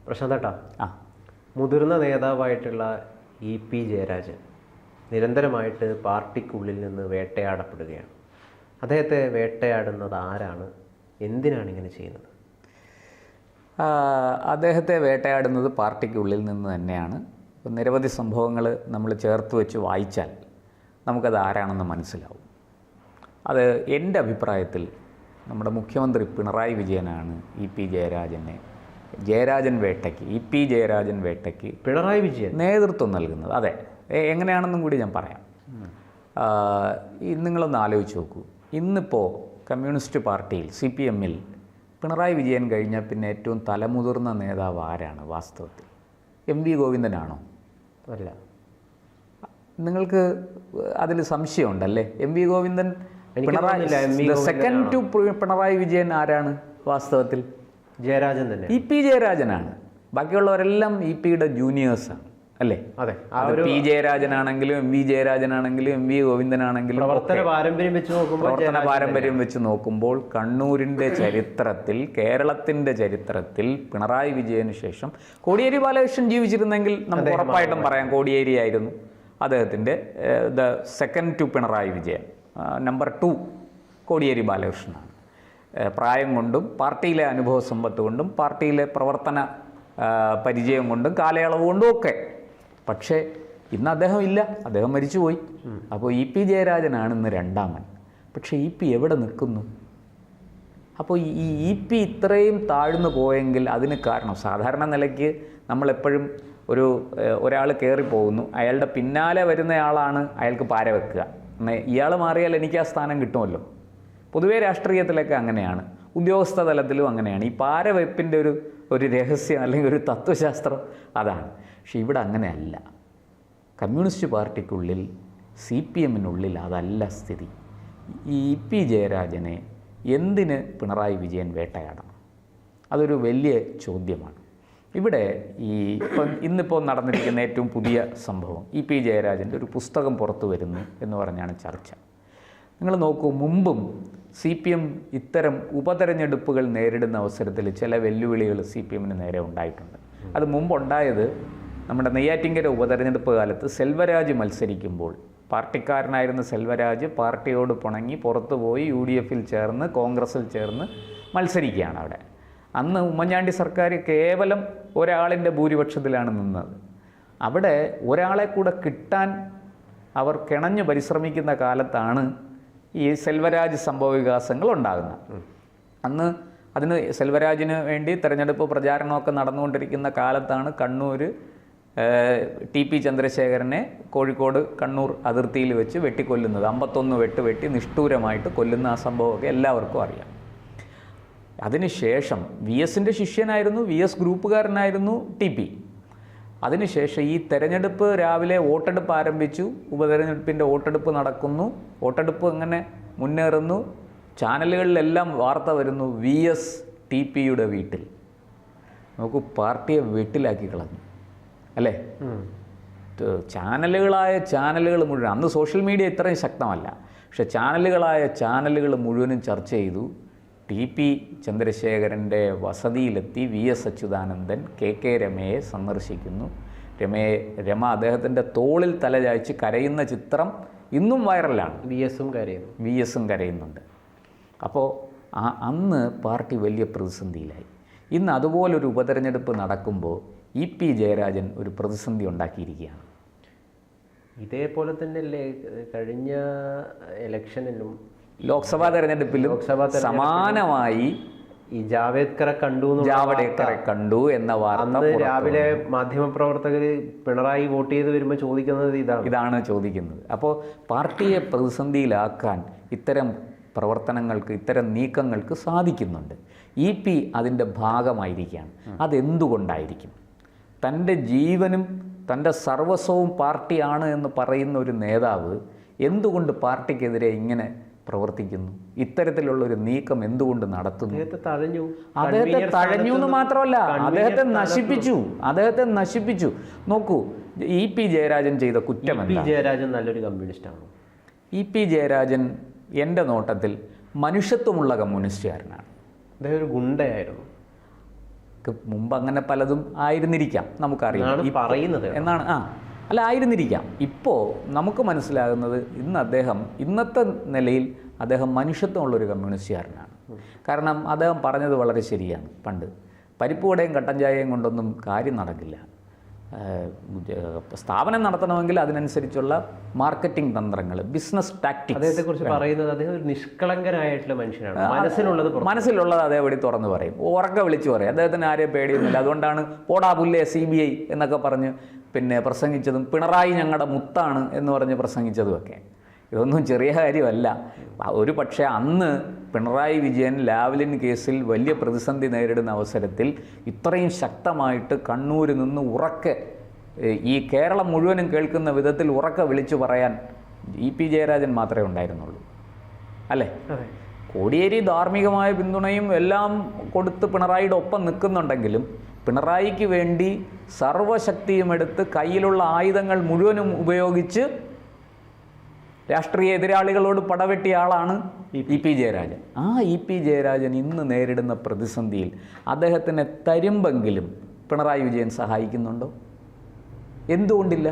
പ്രശാന്തേട്ടാ, മുതിർന്ന നേതാവായിട്ടുള്ള ഇ.പി. ജയരാജൻ നിരന്തരമായിട്ട് പാർട്ടിക്കുള്ളിൽ നിന്ന് വേട്ടയാടപ്പെടുകയാണ്. അദ്ദേഹത്തെ വേട്ടയാടുന്നത് ആരാണ്? എന്തിനാണ് ഇങ്ങനെ ചെയ്യുന്നത്? അദ്ദേഹത്തെ വേട്ടയാടുന്നത് പാർട്ടിക്കുള്ളിൽ നിന്ന് തന്നെയാണ്. നിരവധി സംഭവങ്ങൾ നമ്മൾ ചേർത്ത് വെച്ച് വായിച്ചാൽ നമുക്കത് ആരാണെന്ന് മനസ്സിലാവും. അത് എൻ്റെ അഭിപ്രായത്തിൽ നമ്മുടെ മുഖ്യമന്ത്രി പിണറായി വിജയനാണ് ഇ.പി. ജയരാജൻ വേട്ടയ്ക്ക് ഇ.പി. ജയരാജൻ വേട്ടയ്ക്ക് പിണറായി വിജയൻ നേതൃത്വം നൽകുന്നത്. അതെ, എങ്ങനെയാണെന്നും കൂടി ഞാൻ പറയാം. നിങ്ങളൊന്ന് ആലോചിച്ച് നോക്കൂ. ഇന്നിപ്പോൾ കമ്മ്യൂണിസ്റ്റ് പാർട്ടിയിൽ CPM-ൽ പിണറായി വിജയൻ കഴിഞ്ഞാൽ പിന്നെ ഏറ്റവും തലമുതിർന്ന നേതാവ് ആരാണ് വാസ്തവത്തിൽ? MV ഗോവിന്ദനാണോ? അല്ല. നിങ്ങൾക്ക് അതിൽ സംശയമുണ്ടല്ലേ? MV Govindan second to Pinarayi Vijayan ആരാണ് വാസ്തവത്തിൽ? ജയരാജൻ തന്നെ. ഇ.പി. ജയരാജനാണ്. ബാക്കിയുള്ളവരെല്ലാം ഇ.പിയുടെ ജൂനിയേഴ്സാണ് അല്ലേ? അതെ. പി ജയരാജനാണെങ്കിലും MV ജയരാജനാണെങ്കിലും MV ഗോവിന്ദനാണെങ്കിലും പ്രവർത്തന പാരമ്പര്യം വെച്ച് നോക്കുമ്പോൾ കണ്ണൂരിൻ്റെ ചരിത്രത്തിൽ, കേരളത്തിൻ്റെ ചരിത്രത്തിൽ പിണറായി വിജയന് ശേഷം കോടിയേരി ബാലകൃഷ്ണൻ ജീവിച്ചിരുന്നെങ്കിൽ നമുക്ക് ഉറപ്പായിട്ടും പറയാം കോടിയേരി ആയിരുന്നു അദ്ദേഹത്തിൻ്റെ the second to Pinarayi Vijayan. Number 2 Kodiyeri ബാലകൃഷ്ണനാണ്. പ്രായം കൊണ്ടും പാർട്ടിയിലെ അനുഭവ സമ്പത്ത് കൊണ്ടും പാർട്ടിയിലെ പ്രവർത്തന പരിചയം കൊണ്ടും കാലയളവ് കൊണ്ടും ഒക്കെ. പക്ഷേ ഇന്ന് അദ്ദേഹം ഇല്ല, അദ്ദേഹം മരിച്ചുപോയി. അപ്പോൾ ഇ.പി. ജയരാജനാണ് ഇന്ന് രണ്ടാമൻ. പക്ഷേ ഇ.പി. എവിടെ നിൽക്കുന്നു? അപ്പോൾ ഈ ഇ.പി. ഇത്രയും താഴ്ന്നു പോയെങ്കിൽ അതിന് കാരണം സാധാരണ നിലയ്ക്ക് നമ്മളെപ്പോഴും ഒരാൾ കയറിപ്പോകുന്നു, അയാളുടെ പിന്നാലെ വരുന്നയാളാണ് അയാൾക്ക് പാര വെക്കുക. ഇയാൾ മാറിയാൽ എനിക്ക് ആ സ്ഥാനം കിട്ടുമല്ലോ. പൊതുവേ രാഷ്ട്രീയത്തിലൊക്കെ അങ്ങനെയാണ്, ഉദ്യോഗസ്ഥ തലത്തിലും അങ്ങനെയാണ്. ഈ പാരവെപ്പിൻ്റെ ഒരു രഹസ്യം അല്ലെങ്കിൽ ഒരു തത്വശാസ്ത്രം അതാണ്. പക്ഷെ ഇവിടെ അങ്ങനെയല്ല. കമ്മ്യൂണിസ്റ്റ് പാർട്ടിക്കുള്ളിൽ CPM-നുള്ളിൽ അതല്ല സ്ഥിതി. ഈ ഇ.പി. ജയരാജനെ എന്തിന് പിണറായി വിജയൻ വേട്ടയാടണം? അതൊരു വലിയ ചോദ്യമാണ്. ഇവിടെ ഇന്നിപ്പോൾ നടന്നിരിക്കുന്ന ഏറ്റവും പുതിയ സംഭവം ഇ.പി. ജയരാജൻ്റെ ഒരു പുസ്തകം പുറത്തു വരുന്നു എന്ന് പറഞ്ഞാണ് ചർച്ച. നിങ്ങൾ നോക്കൂ, മുമ്പും CPM ഇത്തരം ഉപതെരഞ്ഞെടുപ്പുകൾ നേരിടുന്ന അവസരത്തിൽ ചില വെല്ലുവിളികൾ CPM-ന് നേരെ ഉണ്ടായിട്ടുണ്ട്. അത് മുമ്പുണ്ടായത് നമ്മുടെ നെയ്യാറ്റിൻകര ഉപതെരഞ്ഞെടുപ്പ് കാലത്ത് സെൽവരാജ് മത്സരിക്കുമ്പോൾ പാർട്ടിക്കാരനായിരുന്ന സെൽവരാജ് പാർട്ടിയോട് പിണങ്ങി പുറത്തുപോയി UDF-ൽ ചേർന്ന് കോൺഗ്രസ്സിൽ ചേർന്ന് മത്സരിക്കുകയാണ്. അവിടെ അന്ന് ഉമ്മൻചാണ്ടി സർക്കാർ കേവലം ഒരാളിൻ്റെ ഭൂരിപക്ഷത്തിലാണ് നിന്നത്. അവിടെ ഒരാളെ കൂടെ കിട്ടാൻ അവർ കിണഞ്ഞു പരിശ്രമിക്കുന്ന കാലത്താണ് ഈ സെൽവരാജ് സംഭവ വികാസങ്ങൾ ഉണ്ടാകുന്നത്. അന്ന് അതിന് സെൽവരാജിന് വേണ്ടി തെരഞ്ഞെടുപ്പ് പ്രചാരണമൊക്കെ നടന്നുകൊണ്ടിരിക്കുന്ന കാലത്താണ് കണ്ണൂർ TP ചന്ദ്രശേഖരനെ കോഴിക്കോട് കണ്ണൂർ അതിർത്തിയിൽ വെച്ച് വെട്ടിക്കൊല്ലുന്നത്. 51 വെട്ടി നിഷ്ഠൂരമായിട്ട് കൊല്ലുന്ന ആ സംഭവമൊക്കെ എല്ലാവർക്കും അറിയാം. അതിനുശേഷം VS-ൻ്റെ ശിഷ്യനായിരുന്നു, VS ഗ്രൂപ്പുകാരനായിരുന്നു TP. അതിനുശേഷം ഈ തെരഞ്ഞെടുപ്പ് രാവിലെ വോട്ടെടുപ്പ് ആരംഭിച്ചു, ഉപതെരഞ്ഞെടുപ്പിൻ്റെ വോട്ടെടുപ്പ് നടക്കുന്നു, വോട്ടെടുപ്പ് ഇങ്ങനെ മുന്നേറുന്നു, ചാനലുകളിലെല്ലാം വാർത്ത വരുന്നു VS TPയുടെ വീട്ടിൽ. നമുക്ക് പാർട്ടിയെ വീട്ടിലാക്കി കളഞ്ഞു അല്ലേ? ചാനലുകൾ മുഴുവൻ, അന്ന് സോഷ്യൽ മീഡിയ ഇത്രയും ശക്തമല്ല, പക്ഷെ ചാനലുകൾ മുഴുവനും ചർച്ച ചെയ്തു. TP ചന്ദ്രശേഖരൻ്റെ വസതിയിലെത്തി VS അച്യുതാനന്ദൻ KK രമയെ സന്ദർശിക്കുന്നു. രമ അദ്ദേഹത്തിൻ്റെ തോളിൽ തലചായ്ച്ച് കരയുന്ന ചിത്രം ഇന്നും വൈറലാണ്. VS-ഉം കരയുന്നുണ്ട്. അപ്പോൾ അന്ന് പാർട്ടി വലിയ പ്രതിസന്ധിയിലായി. ഇന്ന് അതുപോലൊരു ഉപതെരഞ്ഞെടുപ്പ് നടക്കുമ്പോൾ ഇ.പി. ജയരാജൻ ഒരു പ്രതിസന്ധി ഉണ്ടാക്കിയിരിക്കുകയാണ്. ഇതേപോലെ തന്നെയല്ലേ കഴിഞ്ഞ ഇലക്ഷനിലും ലോക്സഭാ തെരഞ്ഞെടുപ്പിലും സമാനമായി ഈ ജാവേദ്കറെ കണ്ടു എന്ന വാർത്ത രാവിലെ മാധ്യമപ്രവർത്തകർ പിണറായി വോട്ട് ചെയ്ത് വരുമ്പോൾ ചോദിക്കുന്നത് ഇതാണ് ചോദിക്കുന്നത്. അപ്പോൾ പാർട്ടിയെ പ്രതിസന്ധിയിലാക്കാൻ ഇത്തരം പ്രവർത്തനങ്ങൾക്ക്, ഇത്തരം നീക്കങ്ങൾക്ക് സാധിക്കുന്നുണ്ട്. ഇ.പി. അതിൻ്റെ ഭാഗമായിരിക്കുകയാണ്. അതെന്തുകൊണ്ടായിരിക്കും? തൻ്റെ ജീവനും തൻ്റെ സർവസ്വവും പാർട്ടിയാണ് എന്ന് പറയുന്ന ഒരു നേതാവ് എന്തുകൊണ്ട് പാർട്ടിക്കെതിരെ ഇങ്ങനെ പ്രവർത്തിക്കുന്നു? ഇത്തരത്തിലുള്ളൊരു നീക്കം എന്തുകൊണ്ട് നടത്തുന്നു? അദ്ദേഹത്തെ തഴഞ്ഞു എന്ന് മാത്രമല്ല, അദ്ദേഹത്തെ നശിപ്പിച്ചു. നോക്കൂ, ഇ.പി. ജയരാജൻ ചെയ്ത കുറ്റം എന്താ? ജയരാജൻ നല്ലൊരു കമ്മ്യൂണിസ്റ്റാണോ? ഇ.പി. ജയരാജൻ എൻ്റെ നോട്ടത്തിൽ മനുഷ്യത്വമുള്ള കമ്മ്യൂണിസ്റ്റുകാരനാണ്. അദ്ദേഹം ഒരു ഗുണ്ടയായിരുന്നു. മുമ്പ് അങ്ങനെ പലതും ആയിരുന്നിരിക്കാം, നമുക്കറിയാം പറയുന്നത് എന്നാണ്. അല്ല, ആയിരുന്നിരിക്കാം. ഇപ്പോൾ നമുക്ക് മനസ്സിലാകുന്നത് ഇന്നത്തെ നിലയിൽ അദ്ദേഹം മനുഷ്യത്വമുള്ളൊരു കമ്മ്യൂണിസ്റ്റുകാരനാണ്. കാരണം അദ്ദേഹം പറഞ്ഞത് വളരെ ശരിയാണ്. പണ്ട് പരിപ്പുവടയും കട്ടൻ ചായയും കൊണ്ടൊന്നും കാര്യം നടക്കില്ല. സ്ഥാപനം നടത്തണമെങ്കിൽ അതിനനുസരിച്ചുള്ള മാർക്കറ്റിംഗ് തന്ത്രങ്ങൾ, ബിസിനസ് ടാക്ടിക്സ്. അദ്ദേഹത്തെക്കുറിച്ച് പറയുന്നത് അദ്ദേഹം ഒരു നിഷ്കളങ്കനായിട്ടുള്ള മനുഷ്യനാണ്. മനസ്സിലുള്ളത് അതേപടി തുറന്നു പറയും, ഉറക്കെ വിളിച്ചു പറയും. അദ്ദേഹത്തിന് ആരെയും പേടിയൊന്നുമില്ല. അതുകൊണ്ടാണ് പോടാ പുല്ലേ CBI എന്നൊക്കെ പറഞ്ഞ് പ്രസംഗിച്ചതും, പിണറായി ഞങ്ങളുടെ മുത്താണ് എന്ന് പറഞ്ഞ് പ്രസംഗിച്ചതുമൊക്കെ. ഇതൊന്നും ചെറിയ കാര്യമല്ല. ഒരു പക്ഷേ അന്ന് പിണറായി വിജയൻ ലാവ്ലിൻ കേസിൽ വലിയ പ്രതിസന്ധി നേരിടുന്ന അവസരത്തിൽ ഇത്രയും ശക്തമായിട്ട് കണ്ണൂരിൽ നിന്ന് ഉറക്കെ, ഈ കേരളം മുഴുവനും കേൾക്കുന്ന വിധത്തിൽ ഉറക്കെ വിളിച്ചു പറയാൻ EP ജയരാജൻ മാത്രമേ ഉണ്ടായിരുന്നുള്ളൂ, അല്ലേ? കോടിയേരി ധാർമ്മികമായ പിന്തുണയും എല്ലാം കൊടുത്ത് പിണറായിയുടെ ഒപ്പം നിൽക്കുന്നുണ്ടെങ്കിലും പിണറായിക്ക് വേണ്ടി സർവശക്തിയും എടുത്ത് കയ്യിലുള്ള ആയുധങ്ങൾ മുഴുവനും ഉപയോഗിച്ച് രാഷ്ട്രീയ എതിരാളികളോട് പടവെട്ടിയ ആളാണ് EP ജയരാജൻ. ആ EP ജയരാജൻ ഇന്ന് നേരിടുന്ന പ്രതിസന്ധിയിൽ അദ്ദേഹത്തിനെ തരുമ്പെങ്കിലും പിണറായി വിജയൻ സഹായിക്കുന്നുണ്ടോ? എന്തുകൊണ്ടില്ല?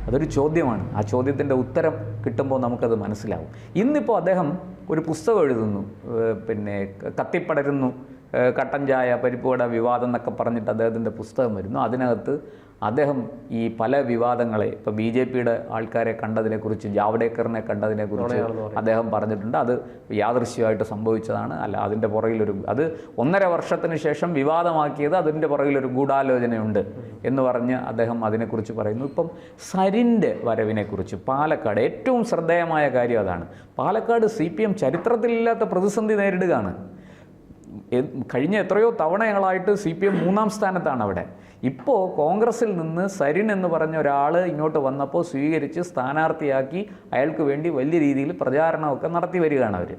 അതൊരു ചോദ്യമാണ്. ആ ചോദ്യത്തിൻ്റെ ഉത്തരം കിട്ടുമ്പോൾ നമുക്കത് മനസ്സിലാവും. ഇന്നിപ്പോൾ അദ്ദേഹം ഒരു പുസ്തകം എഴുതുന്നു, കത്തിപ്പടരുന്നു കട്ടൻ ചായ പരിപ്പുവട വിവാദം എന്നൊക്കെ പറഞ്ഞിട്ട് അദ്ദേഹത്തിൻ്റെ പുസ്തകം വരുന്നു. അതിനകത്ത് അദ്ദേഹം ഈ പല വിവാദങ്ങളെ, ഇപ്പോൾ BJPയുടെ ആൾക്കാരെ കണ്ടതിനെക്കുറിച്ച്, ജാവ്ഡേക്കറിനെ കണ്ടതിനെക്കുറിച്ച് അദ്ദേഹം പറഞ്ഞിട്ടുണ്ട്. അത് യാദൃശ്യമായിട്ട് സംഭവിച്ചതാണ്, അല്ല അതിൻ്റെ പുറകിലൊരു, അത് 1.5 വർഷത്തിന് ശേഷം വിവാദമാക്കിയത് അതിൻ്റെ പുറകിലൊരു ഗൂഢാലോചനയുണ്ട് എന്ന് പറഞ്ഞ് അദ്ദേഹം അതിനെക്കുറിച്ച് പറയുന്നു. ഇപ്പം സരിൻ്റെ വരവിനെക്കുറിച്ച് പാലക്കാട് ഏറ്റവും ശ്രദ്ധേയമായ കാര്യം അതാണ്. പാലക്കാട് CPM ചരിത്രത്തിലില്ലാത്ത പ്രതിസന്ധി നേരിടുകയാണ്. കഴിഞ്ഞ എത്രയോ തവണകളായിട്ട് CPM 3-ാം സ്ഥാനത്താണ് അവിടെ. ഇപ്പോൾ കോൺഗ്രസിൽ നിന്ന് സരിൻ എന്ന് പറഞ്ഞ ഒരാൾ ഇങ്ങോട്ട് വന്നപ്പോൾ സ്വീകരിച്ച് സ്ഥാനാർത്ഥിയാക്കി അയാൾക്ക് വേണ്ടി വലിയ രീതിയിൽ പ്രചാരണമൊക്കെ നടത്തി വരികയാണ് അവർ.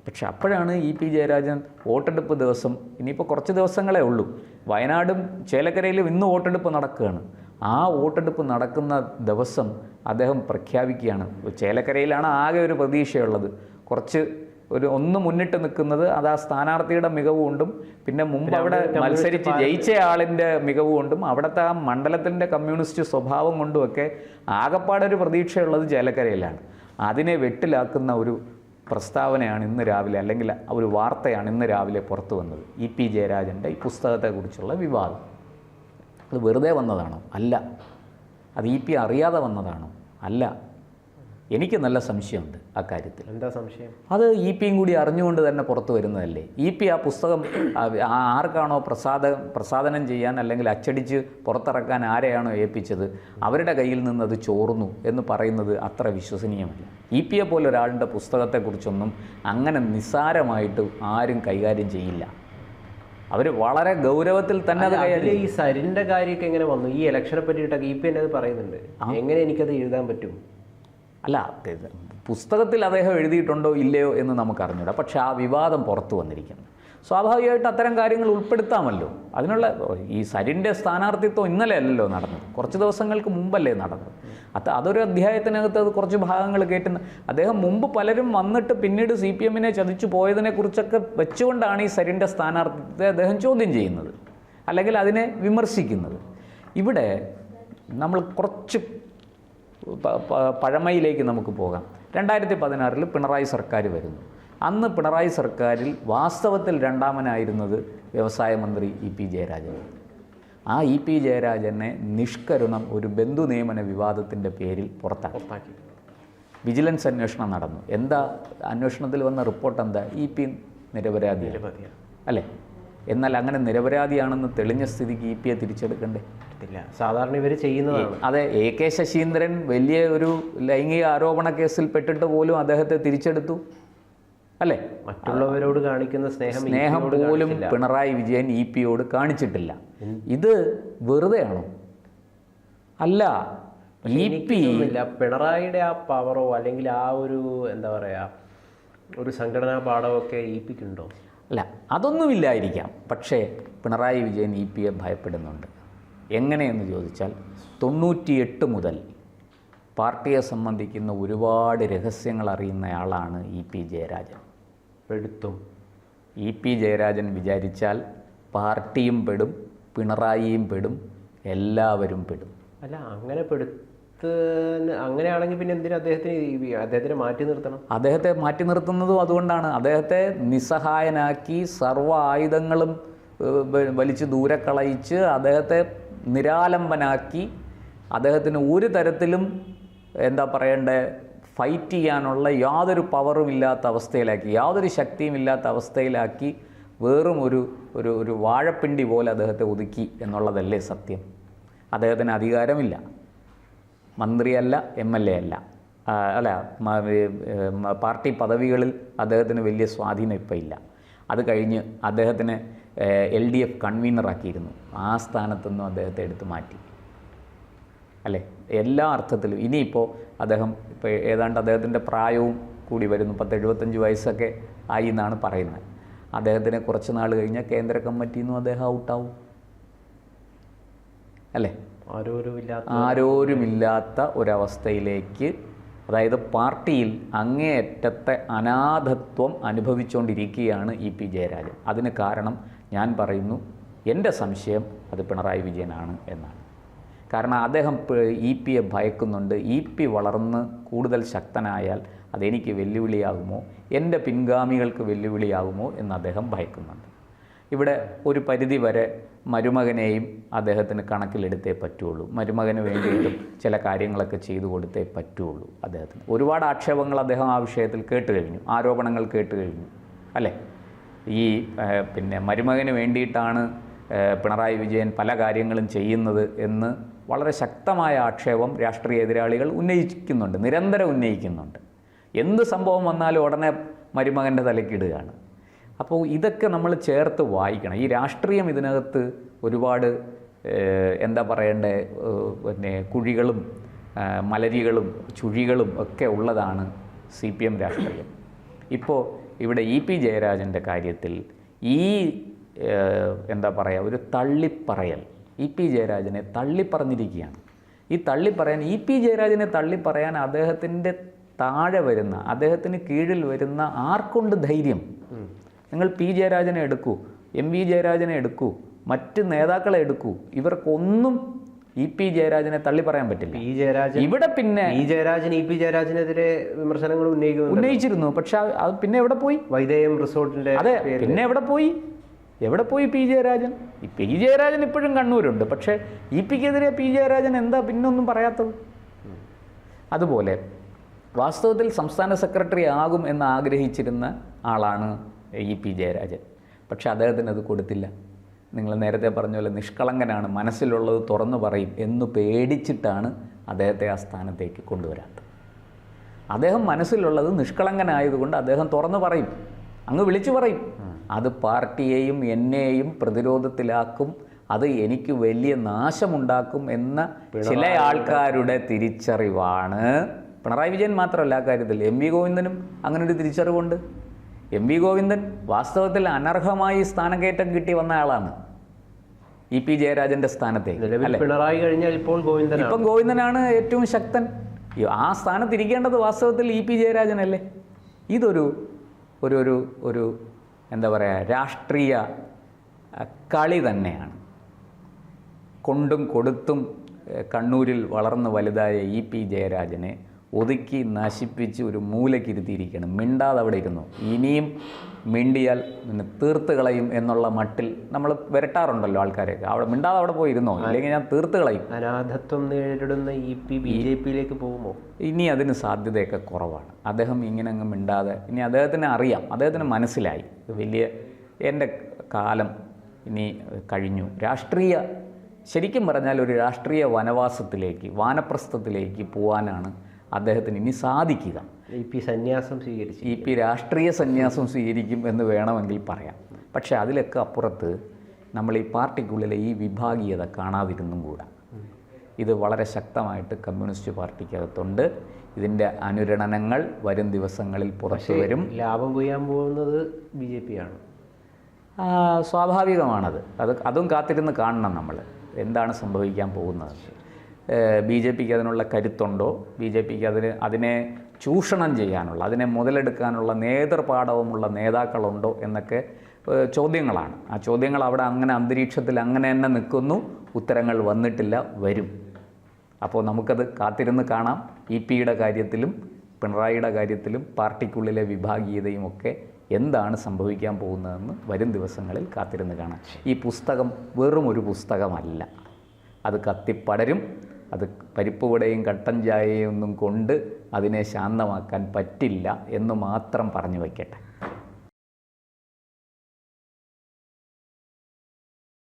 പക്ഷെ അപ്പോഴാണ് EP ജയരാജൻ വോട്ടെടുപ്പ് ദിവസം, ഇനിയിപ്പോൾ കുറച്ച് ദിവസങ്ങളേ ഉള്ളൂ, വയനാടും ചേലക്കരയിലും ഇന്ന് വോട്ടെടുപ്പ് നടക്കുകയാണ്. ആ വോട്ടെടുപ്പ് നടക്കുന്ന ദിവസം അദ്ദേഹം പ്രഖ്യാപിക്കുകയാണ്, ചേലക്കരയിലാണ് ആകെ ഒരു പ്രതീക്ഷയുള്ളത്, ഒന്ന് മുന്നിട്ട് നിൽക്കുന്നത് അത് ആ സ്ഥാനാർത്ഥിയുടെ മികവ് കൊണ്ടും പിന്നെ മുമ്പ് അവിടെ മത്സരിച്ച് ജയിച്ച ആളിൻ്റെ മികവ് കൊണ്ടും അവിടുത്തെ ആ മണ്ഡലത്തിൻ്റെ കമ്മ്യൂണിസ്റ്റ് സ്വഭാവം കൊണ്ടുമൊക്കെ ആകപ്പാടൊരു പ്രതീക്ഷയുള്ളത് ചേലക്കരയിലാണ്. അതിനെ വെട്ടിലാക്കുന്ന ഒരു പ്രസ്താവനയാണ് ഇന്ന് രാവിലെ, അല്ലെങ്കിൽ ഒരു വാർത്തയാണ് ഇന്ന് രാവിലെ പുറത്തു വന്നത്. EP ജയരാജൻ്റെ ഈ പുസ്തകത്തെക്കുറിച്ചുള്ള വിവാദം. അത് വെറുതെ വന്നതാണോ? അല്ല. അത് EP അറിയാതെ വന്നതാണോ? അല്ല. എനിക്ക് നല്ല സംശയമുണ്ട് ആ കാര്യത്തിൽ. എന്താ സംശയം? അത് EP-യും കൂടി അറിഞ്ഞുകൊണ്ട് തന്നെ പുറത്തു വരുന്നതല്ലേ. EP ആ പുസ്തകം ആർക്കാണോ പ്രസാദനം ചെയ്യാൻ അല്ലെങ്കിൽ അച്ചടിച്ച് പുറത്തിറക്കാൻ ആരെയാണോ ഏൽപ്പിച്ചത് അവരുടെ കയ്യിൽ നിന്ന് അത് ചോർന്നു എന്ന് പറയുന്നത് അത്ര വിശ്വസനീയമല്ല. EP-യെ പോലെ ഒരാളുടെ പുസ്തകത്തെക്കുറിച്ചൊന്നും അങ്ങനെ നിസ്സാരമായിട്ട് ആരും കൈകാര്യം ചെയ്യില്ല. അവർ വളരെ ഗൗരവത്തിൽ തന്നെ അത് കൈകാര്യം. ഈ സരിൻ്റെ കാര്യമൊക്കെ എങ്ങനെ വന്നു? ഈ ഇലക്ഷനെ പറ്റിയിട്ടൊക്കെ EP തന്നെ അത് പറയുന്നുണ്ട്. എങ്ങനെ എനിക്കത് എഴുതാൻ പറ്റും? അല്ല, പുസ്തകത്തിൽ അദ്ദേഹം എഴുതിയിട്ടുണ്ടോ ഇല്ലയോ എന്ന് നമുക്കറിഞ്ഞൂടാ. പക്ഷെ ആ വിവാദം പുറത്തു വന്നിരിക്കുന്നു. സ്വാഭാവികമായിട്ട് അത്തരം കാര്യങ്ങൾ ഉൾപ്പെടുത്താമല്ലോ. അതിനുള്ള ഈ സരിൻ്റെ സ്ഥാനാർത്ഥിത്വം ഇന്നലെ അല്ലല്ലോ നടന്നത്, കുറച്ച് ദിവസങ്ങൾക്ക് മുമ്പല്ലേ നടന്നത്. അതൊരു അധ്യായത്തിനകത്ത് അത് കുറച്ച് ഭാഗങ്ങൾ കേട്ടുന്ന അദ്ദേഹം മുമ്പ് പലരും വന്നിട്ട് പിന്നീട് CPM-നെ ചതിച്ചു പോയതിനെക്കുറിച്ചൊക്കെ വെച്ചുകൊണ്ടാണ് ഈ സരിൻ്റെ സ്ഥാനാർത്ഥിത്വത്തെ അദ്ദേഹം ചോദ്യം ചെയ്യുന്നത്, അല്ലെങ്കിൽ അതിനെ വിമർശിക്കുന്നത്. ഇവിടെ നമ്മൾ കുറച്ച് പഴമയിലേക്ക് നമുക്ക് പോകാം. 2016 പിണറായി സർക്കാർ വരുന്നു. അന്ന് പിണറായി സർക്കാരിൽ വാസ്തവത്തിൽ രണ്ടാമനായിരുന്നത് വ്യവസായ മന്ത്രി EP ജയരാജൻ. ആ EP ജയരാജനെ നിഷ്കരുണം ഒരു ബന്ധു നിയമന വിവാദത്തിൻ്റെ പേരിൽ പുറത്താക്കി. വിജിലൻസ് അന്വേഷണം നടന്നു. എന്താ അന്വേഷണത്തിൽ വന്ന റിപ്പോർട്ട് എന്താ? EP നിരപരാധിയാണ്, അല്ലേ? എന്നാൽ അങ്ങനെ നിരപരാധിയാണെന്ന് തെളിഞ്ഞ സ്ഥിതിക്ക് EP-യെ തിരിച്ചെടുക്കണ്ടേ? സാധാരണ ഇവർ ചെയ്യുന്നതാണ്. അതെ, AK ശശീന്ദ്രൻ വലിയ ഒരു ലൈംഗിക ആരോപണ കേസിൽ പെട്ടിട്ട് പോലും അദ്ദേഹത്തെ തിരിച്ചെടുത്തു, അല്ലേ? മറ്റുള്ളവരോട് കാണിക്കുന്ന സ്നേഹം പോലും പിണറായി വിജയൻ EP-യോട് കാണിച്ചിട്ടില്ല. ഇത് വെറുതെയാണോ? അല്ല. പിണറായിയുടെ ആ പവറോ അല്ലെങ്കിൽ ആ ഒരു എന്താ പറയുക ഒരു സംഘടനാ പാഠമൊക്കെ EP-ക്കുണ്ടോ? അല്ല, അതൊന്നുമില്ലായിരിക്കാം. പക്ഷേ പിണറായി വിജയൻ EP-യെ ഭയപ്പെടുന്നുണ്ട്. എങ്ങനെയെന്ന് ചോദിച്ചാൽ 98 മുതൽ പാർട്ടിയെ സംബന്ധിക്കുന്ന ഒരുപാട് രഹസ്യങ്ങൾ അറിയുന്നയാളാണ് EP ജയരാജൻ. എടുത്തും EP ജയരാജൻ വിചാരിച്ചാൽ പാർട്ടിയും പെടും, പിണറായിയും പെടും, എല്ലാവരും പെടും. അല്ല, അങ്ങനെയാണെങ്കിൽ പിന്നെ എന്തിനാ അദ്ദേഹത്തിനെ മാറ്റി നിർത്തണം? അദ്ദേഹത്തെ മാറ്റി നിർത്തുന്നതും അതുകൊണ്ടാണ്. അദ്ദേഹത്തെ നിസ്സഹായനാക്കി സർവ്വ ആയുധങ്ങളും വലിച്ച് ദൂരെ കളയിച്ച് അദ്ദേഹത്തെ നിരാലംബനാക്കി അദ്ദേഹത്തിന് ഒരു തരത്തിലും എന്താ പറയണ്ടേ ഫൈറ്റ് ചെയ്യാനുള്ള യാതൊരു പവറും ഇല്ലാത്ത അവസ്ഥയിലാക്കി, യാതൊരു ശക്തിയും ഇല്ലാത്ത അവസ്ഥയിലാക്കി വെറും ഒരു വാഴപ്പിണ്ടി പോലെ അദ്ദേഹത്തെ ഒതുക്കി എന്നുള്ളതല്ലേ സത്യം. അദ്ദേഹത്തിന് അധികാരമില്ല, മന്ത്രിയല്ല, MLA അല്ല, പാർട്ടി പദവികളിൽ അദ്ദേഹത്തിന് വലിയ സ്വാധീനം ഇപ്പം ഇല്ല. അത് കഴിഞ്ഞ് അദ്ദേഹത്തിന് LDF കൺവീനറാക്കിയിരുന്നു. ആ സ്ഥാനത്തുനിന്നും അദ്ദേഹത്തെ എടുത്തു മാറ്റി അല്ലേ, എല്ലാ അർത്ഥത്തിലും. ഇനിയിപ്പോൾ അദ്ദേഹം ഇപ്പോൾ ഏതാണ്ട് അദ്ദേഹത്തിൻ്റെ പ്രായവും കൂടി വരുന്നു, 70-75 വയസ്സൊക്കെ ആയി എന്നാണ് പറയുന്നത്. അദ്ദേഹത്തിന് കുറച്ച് നാൾ കഴിഞ്ഞാൽ കേന്ദ്ര കമ്മിറ്റിയിൽ നിന്നും അദ്ദേഹം ഔട്ടാവും അല്ലേ. ആരോരുമില്ലാത്ത ഒരവസ്ഥയിലേക്ക്, അതായത് പാർട്ടിയിൽ അങ്ങേയറ്റത്തെ അനാഥത്വം അനുഭവിച്ചുകൊണ്ടിരിക്കുകയാണ് EP ജയരാജൻ. അതിന് കാരണം ഞാൻ പറയുന്നു, എൻ്റെ സംശയം അത് പിണറായി വിജയനാണ് എന്നാണ്. കാരണം അദ്ദേഹം EP ഭയക്കുന്നുണ്ട്. EP വളർന്ന് കൂടുതൽ ശക്തനായാൽ അതെനിക്ക് വെല്ലുവിളിയാകുമോ, എൻ്റെ പിൻഗാമികൾക്ക് വെല്ലുവിളിയാകുമോ എന്ന് അദ്ദേഹം ഭയക്കുന്നുണ്ട്. ഇവിടെ ഒരു പരിധി വരെ മരുമകനെയും അദ്ദേഹത്തിന് കണക്കിലെടുത്തേ പറ്റുള്ളൂ. മരുമകന് വേണ്ടിയിട്ടും ചില കാര്യങ്ങളൊക്കെ ചെയ്തു കൊടുത്തേ പറ്റുള്ളൂ അദ്ദേഹത്തിന്. ഒരുപാട് ആക്ഷേപങ്ങൾ അദ്ദേഹം ആ വിഷയത്തിൽ കേട്ട് കഴിഞ്ഞു, ആരോപണങ്ങൾ കേട്ട് കഴിഞ്ഞു അല്ലേ. ഈ പിന്നെ മരുമകന് വേണ്ടിയിട്ടാണ് പിണറായി വിജയൻ പല കാര്യങ്ങളും ചെയ്യുന്നത് എന്ന് വളരെ ശക്തമായ ആക്ഷേപം രാഷ്ട്രീയ എതിരാളികൾ ഉന്നയിക്കുന്നുണ്ട്, നിരന്തരം ഉന്നയിക്കുന്നുണ്ട്. എന്ത് സംഭവം വന്നാലും ഉടനെ മരുമകൻ്റെ തലക്കിടുകയാണ്. അപ്പോൾ ഇതൊക്കെ നമ്മൾ ചേർത്ത് വായിക്കണം. ഈ രാഷ്ട്രീയം ഇതിനകത്ത് ഒരുപാട് എന്താ പറയണ്ടേ, പിന്നെ കുഴികളും മലരികളും ചുഴികളും ഒക്കെ ഉള്ളതാണ് CPM രാഷ്ട്രീയം. ഇപ്പോൾ ഇവിടെ EP ജയരാജൻ്റെ കാര്യത്തിൽ ഈ എന്താ പറയുക, ഒരു തള്ളിപ്പറയൽ EP ജയരാജനെ തള്ളിപ്പറഞ്ഞിരിക്കുകയാണ്. ഈ തള്ളിപ്പറയാൻ, EP ജയരാജനെ തള്ളിപ്പറയാൻ അദ്ദേഹത്തിൻ്റെ താഴെ വരുന്ന, അദ്ദേഹത്തിന് കീഴിൽ വരുന്ന ആർക്കുണ്ട് ധൈര്യം? നിങ്ങൾ P ജയരാജനെ എടുക്കൂ, MV ജയരാജനെ എടുക്കൂ, മറ്റ് നേതാക്കളെ എടുക്കൂ, ഇവർക്കൊന്നും EP ജയരാജനെ തള്ളി പറയാൻ പറ്റില്ല. ഇവിടെ പിന്നെ EP ജയരാജനെതിരെ വിമർശനങ്ങൾ ഉന്നയിച്ചിരുന്നു. പക്ഷെ അത് പിന്നെ എവിടെ പോയി? വൈദേയം റിസോർട്ടിന്റെ. അതെ, പിന്നെ എവിടെ പോയി P ജയരാജൻ? P ജയരാജൻ ഇപ്പോഴും കണ്ണൂരുണ്ട്. പക്ഷേ EPക്കെതിരെ P ജയരാജൻ എന്താ പിന്നൊന്നും പറയാത്തത്? അതുപോലെ വാസ്തവത്തിൽ സംസ്ഥാന സെക്രട്ടറി ആകും എന്ന് ആഗ്രഹിച്ചിരുന്ന ആളാണ് EP ജയരാജൻ. പക്ഷെ അദ്ദേഹത്തിന് അത് കൊടുത്തില്ല. നിങ്ങൾ നേരത്തെ പറഞ്ഞ പോലെ നിഷ്കളങ്കനാണ്, മനസ്സിലുള്ളത് തുറന്നു പറയും എന്ന് പേടിച്ചിട്ടാണ് അദ്ദേഹത്തെ ആ സ്ഥാനത്തേക്ക് കൊണ്ടുവരാത്തത്. അദ്ദേഹം മനസ്സിലുള്ളത് നിഷ്കളങ്കനായതുകൊണ്ട് അദ്ദേഹം തുറന്നു പറയും, അങ്ങ് വിളിച്ചു പറയും. അത് പാർട്ടിയെയും എന്നെയും പ്രതിരോധത്തിലാക്കും, അത് എനിക്ക് വലിയ നാശമുണ്ടാക്കും എന്ന ചില ആൾക്കാരുടെ തിരിച്ചറിവാണ്. പിണറായി വിജയൻ മാത്രമല്ല ആ കാര്യത്തിൽ, MV ഗോവിന്ദനും അങ്ങനൊരു തിരിച്ചറിവുണ്ട്. MV ഗോവിന്ദൻ വാസ്തവത്തിൽ അനർഹമായി സ്ഥാനക്കയറ്റം കിട്ടി വന്ന ആളാണ് EP ജയരാജൻ്റെ സ്ഥാനത്തേക്ക്. പിണറായി കഴിഞ്ഞാൽ ഇപ്പം ഗോവിന്ദനാണ് ഏറ്റവും ശക്തൻ. ആ സ്ഥാനത്തിരിക്കേണ്ടത് വാസ്തവത്തിൽ EP ജയരാജനല്ലേ. ഇതൊരു ഒരു ഒരു ഒരു എന്താ പറയുക, രാഷ്ട്രീയ കളി തന്നെയാണ്. കൊണ്ടും കൊടുത്തും കണ്ണൂരിൽ വളർന്ന് വലുതായ EP ജയരാജനെ ഒതുക്കി നശിപ്പിച്ച് ഒരു മൂലക്കിരുത്തിയിരിക്കണം. മിണ്ടാതെ അവിടെ ഇരുന്നു. ഇനിയും മിണ്ടിയാൽ പിന്നെ തീർത്ത് കളയും എന്നുള്ള മട്ടിൽ നമ്മൾ വിരട്ടാറുണ്ടല്ലോ ആൾക്കാരെയൊക്കെ. അവിടെ മിണ്ടാതെ അവിടെ പോയിരുന്നോ, അല്ലെങ്കിൽ ഞാൻ തീർത്ത് കളയും. അനാഥത്വം നേരിടുന്ന EP BJPയിലേക്ക് പോകുമോ? ഇനി അതിന് സാധ്യതയൊക്കെ കുറവാണ്. അദ്ദേഹം ഇങ്ങനെ അങ്ങ് മിണ്ടാതെ, ഇനി അദ്ദേഹത്തിന് അറിയാം, അദ്ദേഹത്തിന് മനസ്സിലായി വലിയ എൻ്റെ കാലം ഇനി കഴിഞ്ഞു. ശരിക്കും പറഞ്ഞാൽ ഒരു രാഷ്ട്രീയ വനവാസത്തിലേക്ക്, വാനപ്രസ്ഥത്തിലേക്ക് പോകാനാണ് അദ്ദേഹത്തിന് ഇനി സാധിക്കുക. EP രാഷ്ട്രീയ സന്യാസം സ്വീകരിക്കും എന്ന് വേണമെങ്കിൽ പറയാം. പക്ഷേ അതിലൊക്കെ അപ്പുറത്ത് നമ്മൾ ഈ പാർട്ടിക്കുള്ളിലെ ഈ വിഭാഗീയത കാണാതിരുന്നും കൂടാ. ഇത് വളരെ ശക്തമായിട്ട് കമ്മ്യൂണിസ്റ്റ് പാർട്ടിക്കകത്തുണ്ട്. ഇതിൻ്റെ അനുരണനങ്ങൾ വരും ദിവസങ്ങളിൽ പുറത്തു വരും. ലാഭം കൊയ്യാൻ പോകുന്നത് BJP ആണ്. സ്വാഭാവികമാണത്. അതും കാത്തിരുന്ന് കാണണം നമ്മൾ, എന്താണ് സംഭവിക്കാൻ പോകുന്നത്. BJPക്ക് അതിനുള്ള കരുത്തുണ്ടോ, BJPക്ക് അതിനെ ചൂഷണം ചെയ്യാനുള്ള, അതിനെ മുതലെടുക്കാനുള്ള നേതൃപാടവമുള്ള നേതാക്കളുണ്ടോ എന്നൊക്കെ ചോദ്യങ്ങളാണ്. ആ ചോദ്യങ്ങൾ അവിടെ അങ്ങനെ അന്തരീക്ഷത്തിൽ അങ്ങനെ തന്നെ നിൽക്കുന്നു, ഉത്തരങ്ങൾ വന്നിട്ടില്ല, വരും. അപ്പോൾ നമുക്കത് കാത്തിരുന്ന് കാണാം. ഇ.പിയുടെ കാര്യത്തിലും പിണറായിയുടെ കാര്യത്തിലും പാർട്ടിക്കുള്ളിലെ വിഭാഗീയതയും ഒക്കെ എന്താണ് സംഭവിക്കാൻ പോകുന്നതെന്ന് വരും ദിവസങ്ങളിൽ കാത്തിരുന്ന് കാണാം. ഈ പുസ്തകം വെറും ഒരു പുസ്തകമല്ല, അത് കത്തിപ്പടരും. അത് പരിപ്പുവടയും കട്ടൻ ചായയും ഒന്നും കൊണ്ട് അതിനെ ശാന്തമാക്കാൻ പറ്റില്ല എന്ന് മാത്രം പറഞ്ഞു വയ്ക്കട്ടെ.